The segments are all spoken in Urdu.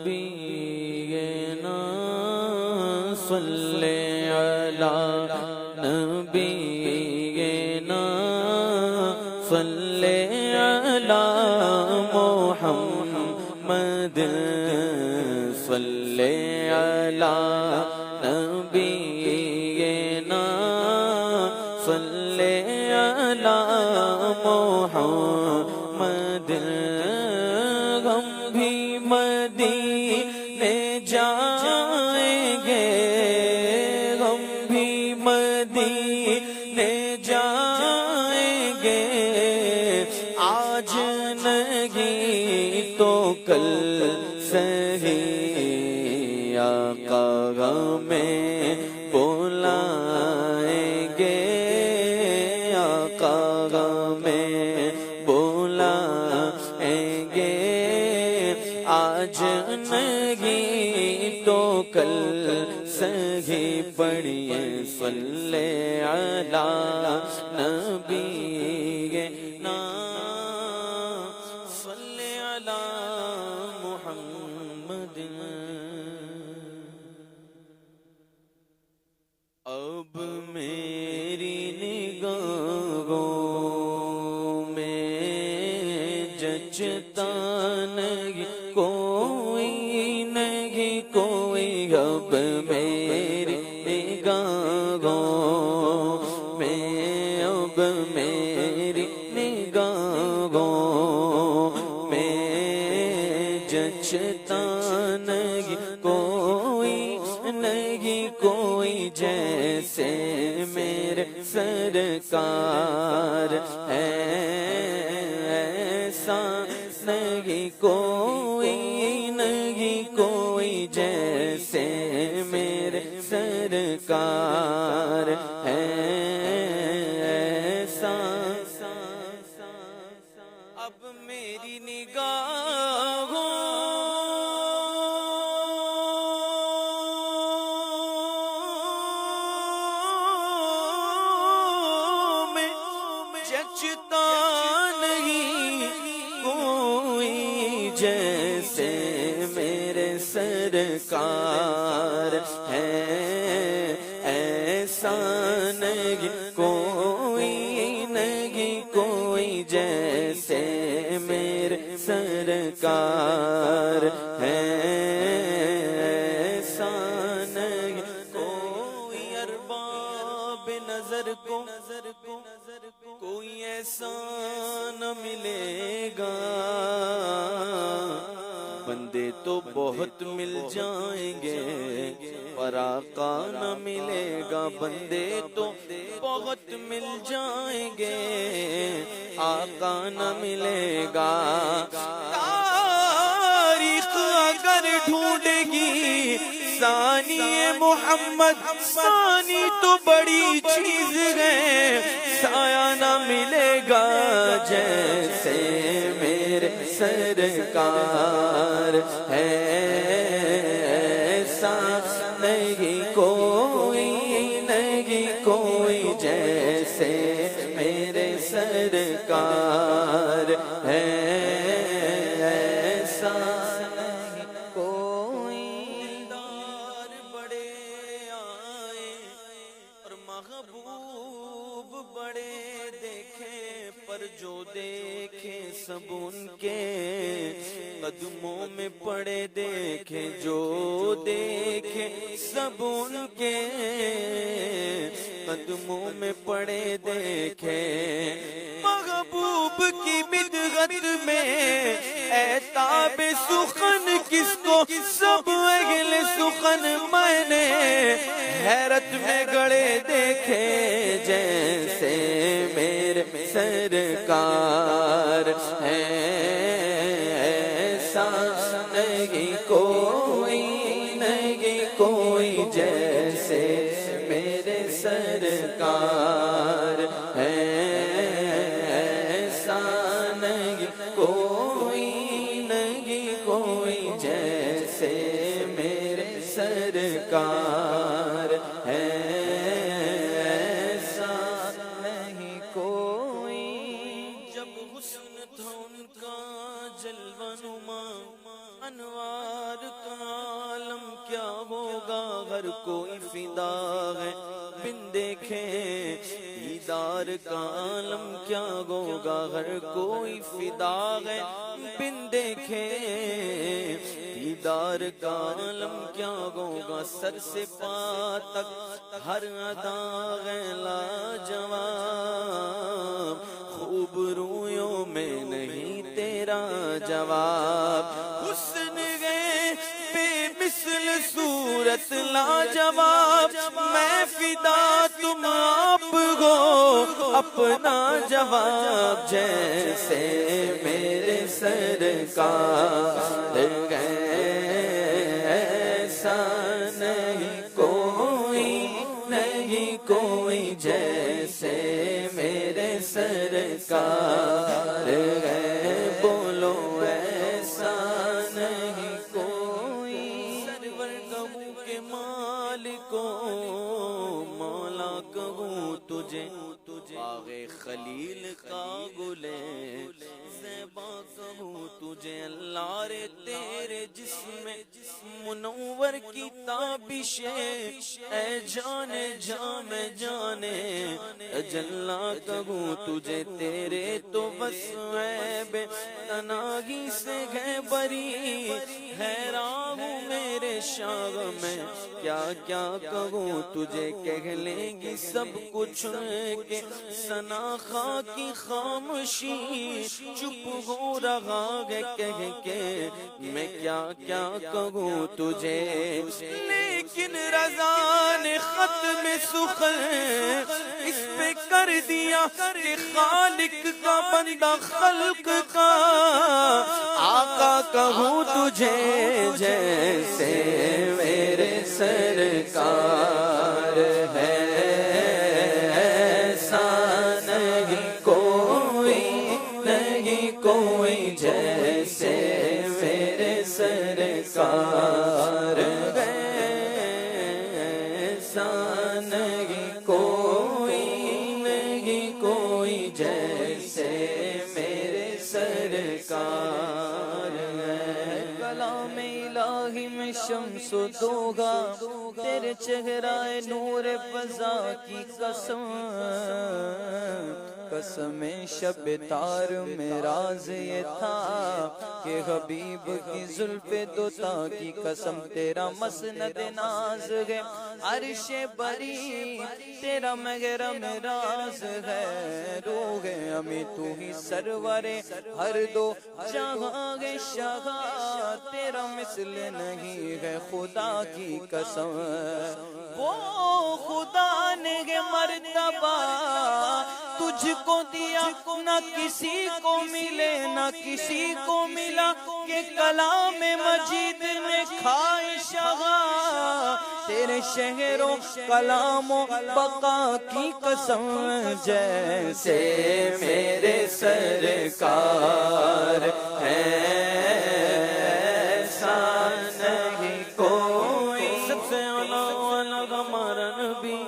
نبینا صلی علی نبینا صلی علی محمد صلی علی نبینا صلی علی محمد ہم بھی مدینے جائیں گے ہم بھی مدینے جائیں گے آج نہیں تو کل سہی آقا ہمیں بلائیں گے آقا ہمیں بلائیں گے آج نہیں تو کل سہی پڑھیے صلی علی نبینا صلی علی محمد اب میری نگاہوں میں جچتا نہیں کوئی نہیں کوئی اب میری نگاہوں میں اب میری نگاہوں میں جچتا نہیں کوئی جیسے میرے سرکار ہے ایسا نہیں کوئی جیسے میرے سرکار ہے ایسا اب میری نگاہوں جچتا نہیں کوئی جیسے میرے سرکار ہے ایسا نہیں کوئی جیسے میرے سرکار ہے ایسا نہیں کوئی ارباب نظر کو کوئی ایسا نہ ملے گا بندے تو بہت مل جائیں گے پر آقا نہ ملے گا بندے تو بہت مل جائیں گے آقا نہ ملے گا تاریخ اگر ڈھونڈے گی ثانی محمد ثانی تو بڑی چیز ہے سایہ نہ ملے گا جیسے میرے سرکار ہے ایسا نہیں کوئی جیسے میرے سرکار ہے ایسا نہیں کوئی دار بڑے آئے اور محبوب بڑے دیکھے پر جو دیکھے سب ان کے قدموں میں پڑے دیکھے جو دیکھے سب ان کے قدموں میں پڑے دیکھے محبوب کی بدغت میں اے تاب سخن کس کو سب اگل سخن میں نے حیرت میں گڑے دیکھے جیسے میرے سرکار ہے ایسا نہیں کوئی جیسے میرے سرکار ہے ایسا نہیں کوئی جیسے میرے سرکار ہے ایسا نہیں کوئی جب حسن تھا ان کا جلوہ نما انوار کا عالم کیا ہوگا، ہر کوئی فدا ہے بن دیکھے دیدار کا عالم کیا ہوگا، ہر کوئی فدا ہے بن دیکھے دیدار کا عالم کیا ہوگا، سر سے پا تک ہر ادا ہے لاجواب، خوب رویوں میں نہیں تیرا جواب، حسن ہے بے مثل صورت لاجواب، میں فدا تم آپ ہو اپنا جواب، جیسے میرے سرکار ایسا نہیں کوئی جیسے میرے سرکار ہے، بولو ایسا نہیں کوئی، سرور کہوں کہ مالکو مولا کہوں تجھے، باغ خلیل کا گلے زیبا کہوں تجھے، اللہ رے تیرے جسم منور کی تابشیں اے جانے میں جانے اجلا کہوں تجھے، تیرے تو بس عیب تناہی سے ہے بری، حیران ہوں میرے شاغ میں کیا کیا کہوں تجھے، کہہ لیں گی سب کچھ کہ ثنا خواہ کی خاموشی، چپ ہو رہا ہے کہہ کے میں کیا کیا کہوں تجھے، لیکن رضا نے ختم سخن اس پہ کر دیا کہ خالق کا بندہ خلق کا آقا کہوں تجھے، جیسے میرے سرکار ہے ایسا نہیں کوئی جیسے میرے سرکار ہے، ایسا نہیں کوئی جیسے میرے سرکار ہے، کلام الہی میں شمس و دوغا تیرے چہرہ نور فضا کی قسم، قسم شب تار میں راز یہ تھا کہ حبیب کی زلف دوتا کی قسم، تیرا مسند ناز ہے عرش بری، تیرا محرم راز ہے روح امی، تو ہی سرور ہر دو جہاں ہے شاہ، تیرا مثل نہیں ہے خدا کی قسم، وہ خدا نے مرتبہ تجھ کو دیا نہ کسی کو ملے نہ کسی کو ملا، کہ کلام مجید میں کھائے شہا، تیرے شہر و کلام و بقا کی قسم، جیسے میرے سرکار ایسا نہیں کوئی، سب سے اعلیٰ ہمارا نبی،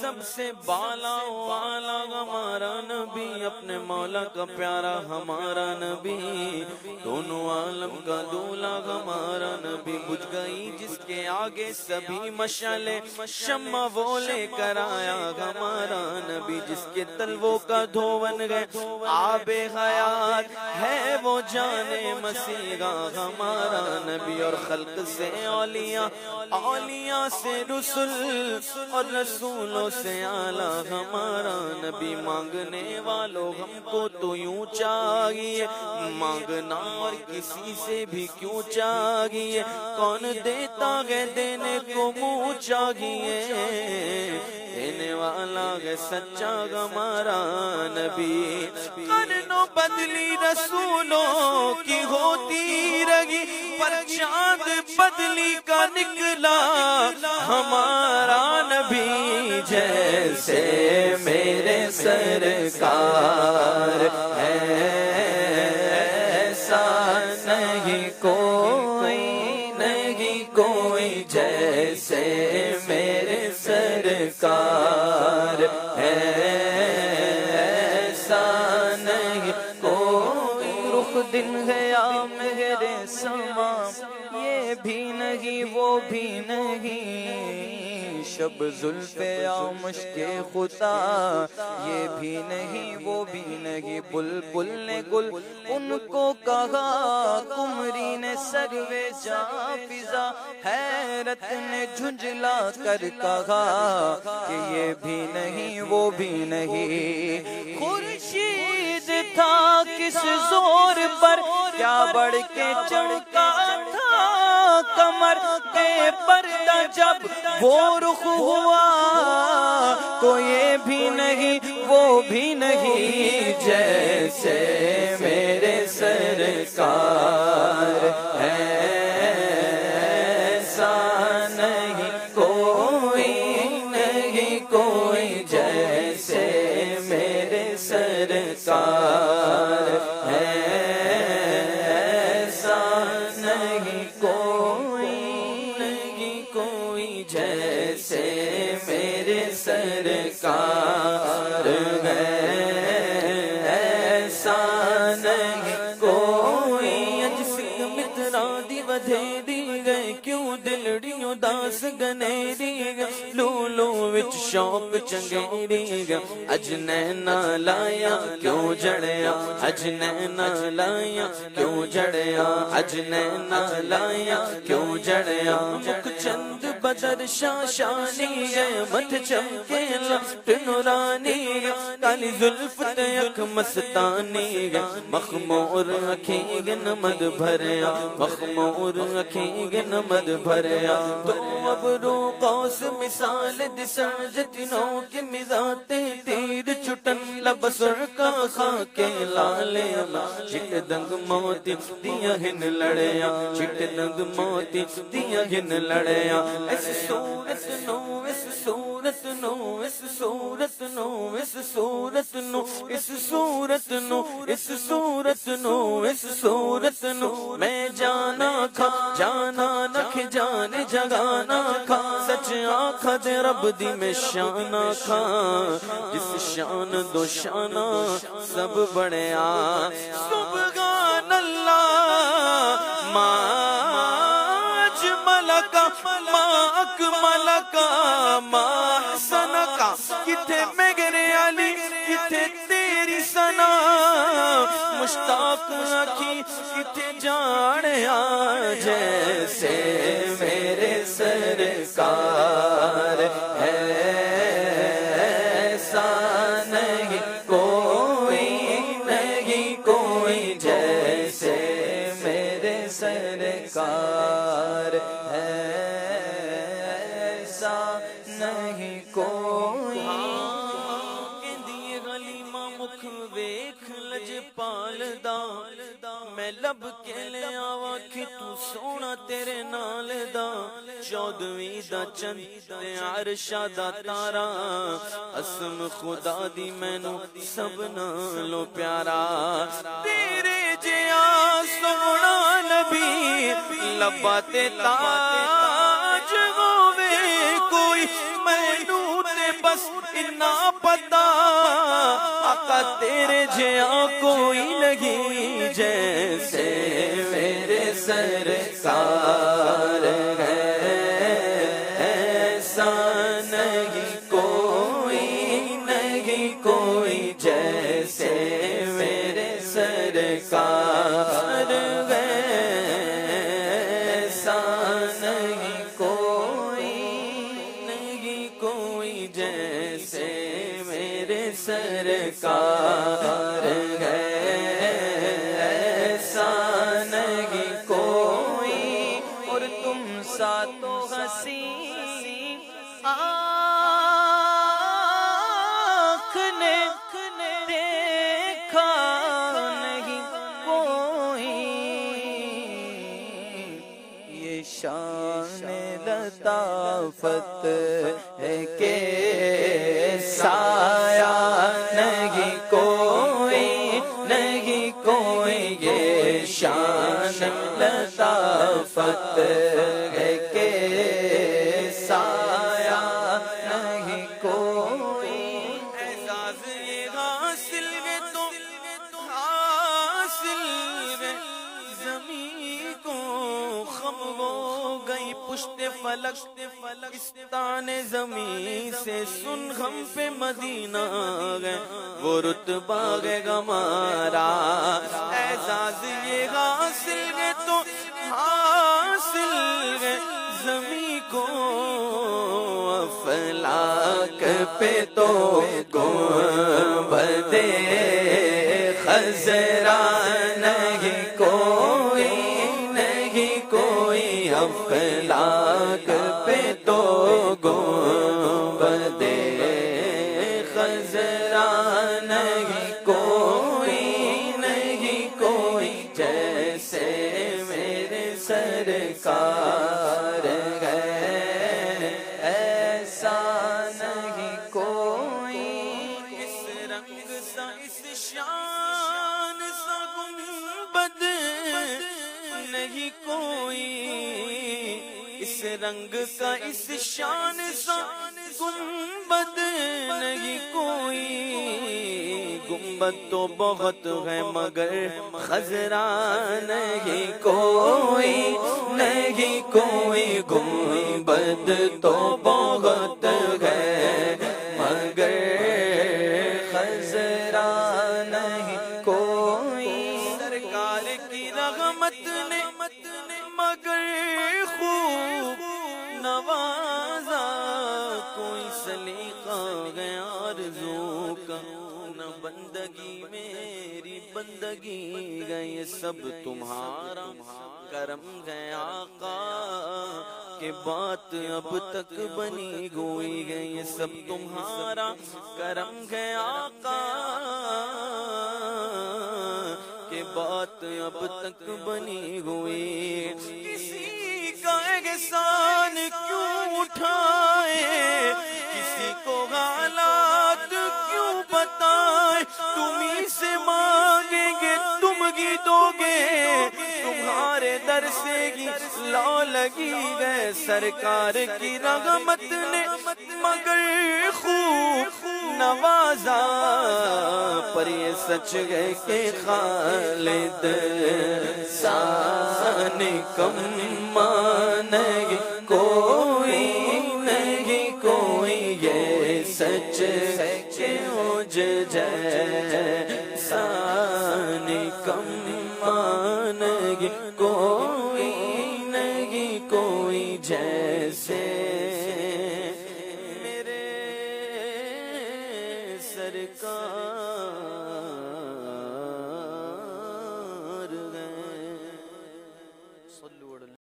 سب سے بالا والا ہمارا نبی، اپنے مولا کا پیارا ہمارا نبی، دونوں عالم کا دولا ہمارا نبی، بجھ گئی جس کے آگے سبھی مشعلیں شمع وہ لے کر آیا ہمارا نبی، جس کے تلووں کا دھون گئے آب حیات ہے وہ جانے مسیحا ہمارا نبی، اور خلق سے اولیاء، اولیاء سے رسول اور رسولوں سے اعلیٰ ہمارا نبی، مانگنے والوں ہم کو تو یوں چاہیے مانگنا اور کسی سے بھی کیوں چاہیے، کون دیتا ہے دینے کو منہ چاہیے، دینے والا ہے سچا ہمارا نبی، قرنوں بدلی رسولوں کی ہوتی رہی، پر چاند بدلی کا نکلا ہمارا نبی، جیسے میرے سرکار ایسا نہیں کوئی جیسے میرے سرکار ایسا نہیں کوئی، رخ دن گیا میرے سامنے ساما یہ بھی نہیں وہ بھی نہیں، شب زلف یا مشک خدا یہ بھی نہیں وہ بھی نہیں، بلبل نے گل ان کو کہا، قمری نے سروے جاں فضا حیرت نے جھنجلا کر کہا کہ یہ بھی نہیں وہ بھی نہیں۔ خورشید تھا کس زور پر کیا بڑھ کے چمکا تھا کمر کے پردہ جب وہ رخ ہوا تو یہ بھی نہیں وہ بھی نہیں، جیسے میرے سرکار ہے ایسا نہیں کوئی نہیں کوئی، جیسے میرے سرکار ہے ایسا نہیں کوئی نہیں کوئی، جیسے میرے سرکار ہے ایسا نہیں کوئی۔ اج سکھ متراں دی ودھیری گئے کیوں دلڑیوں داس گنیری گئے، لولو وچ شوق چنگیری گئے، اج نینا لایا کیوں جڑیا، اج نینا لایا کیوں جڑیا، اج نینا لایا کیوں جڑیا، مکھ چند بدر شاشانی گئے، متھ چمکے لفٹ نورانی گئے، کالی زلف تے اکھ مستانی گئے، مخمور اکھیں گے نمد بھریا، مخمور اکھیں گے نمد بھریا، تو ابرو قوس مثال دسن جتنوں کی مزاتے تیر چھٹن لبسر کا خاکے لالے، چٹ دنگ موتی دیا ہن لڑیا، چٹ دنگ موتی دیا ہن لڑیا، اس صورت نو اس صورت نو اس صورت نو اس صورت نو اس صورت نو اس صورت نو اس صورت نو میں جانا کھا جانا نکھ جان جگانا کھا، سچ آنکھا دے رب دی میں شانہ کھا، جس شان دو شانہ سب بڑیا، سبحان اللہ ما اجملکا ما اکملکا ما حسنکا، کتھے میرے علی کتھے تیری ثنا، مشتاق آنکھی کتھے جانیا، جیسے میرے سرکار ہے ایسا نہیں کوئی نہیں کوئی، جیسے میرے سرکار ہے ایسا نہیں کوئی۔ مکھ ویکھ لج پالدا، میں لب کے لے آواں کہ تو سونا تیرے نال دا، 14ویں دا چند تے عرشا دا تارا، اسم خدا دی مینوں سب نالوں پیارا، تیرے جیا سونا نبی لبا تے تاج ہووے کوئی، مینوں تے بس اتنا پتا آقا تیرے جیا کوئی نہیں، جیسے میرے سرکار ہے ایسا نہیں کوئی نہیں کوئی، جیسے میرے سرکار ہے ایسا نہیں کوئی نہیں کوئی، جیسے میرے سرکار ہے ایسا نہیں کوئی، اور تم سا تو حسین آنکھ نے دیکھا نہیں کوئی، یہ شان لطافت ہے کہ سایہ نہیں کوئی نہیں کوئی، یہ شان لطافت ہے کہ سایہ نہیں کوئی، اعزاز یہ حاصل ہے تو حاصل ہے زمین کو پشت فلک اس تان زمین سے سن ہم پہ مدینہ گئے وہ رتبہ گئے ہمارا اعزاز یہ حاصل گئے تو حاصل گئے زمین کو افلاک پہ تو گنبدِ خضرا نہیں کوئی نہیں کوئی افلاک پہ تو گنبدِ خضرا نہیں کوئی نہیں کوئی جیسے میرے سرکار ہے ایسا نہیں کوئی اس رنگ سا اس شان سا گنبد نہیں کوئی اس رنگ کا اس شان سا گنبد نہیں کوئی گنبد تو بہت ہے مگر خضرا نہیں کوئی نہیں کوئی گنبد تو بہت ہے مگر خضرا نہیں کوئی سرکار کی رحمت نے مگر خوب نوازا کوئی سلیقہ گیا آرزو کا نہ بندگی میری بندگی گئے سب تمہارا کرم ہے آقا کہ بات اب تک بنی ہوئی گئی یہ سب تمہارا کرم ہے آقا کہ بات اب تک بنی ہوئی کسی کا احسان کیوں اٹھائے کسی کو حالات کیوں بتائے تمہیں سے مانگیں گے تم ہی دو گے تمہارے در سے ہی لا لگی گئے سرکار کی رحمت نے مگر خوب نوازا پر یہ سچ ہے کہ خالد سان کم نہیں کوئی نہیں کوئی یہ سچ ہے کہ مجھ جیسا کم نہیں کوئی نہیں کوئی جیسے میرے سرکار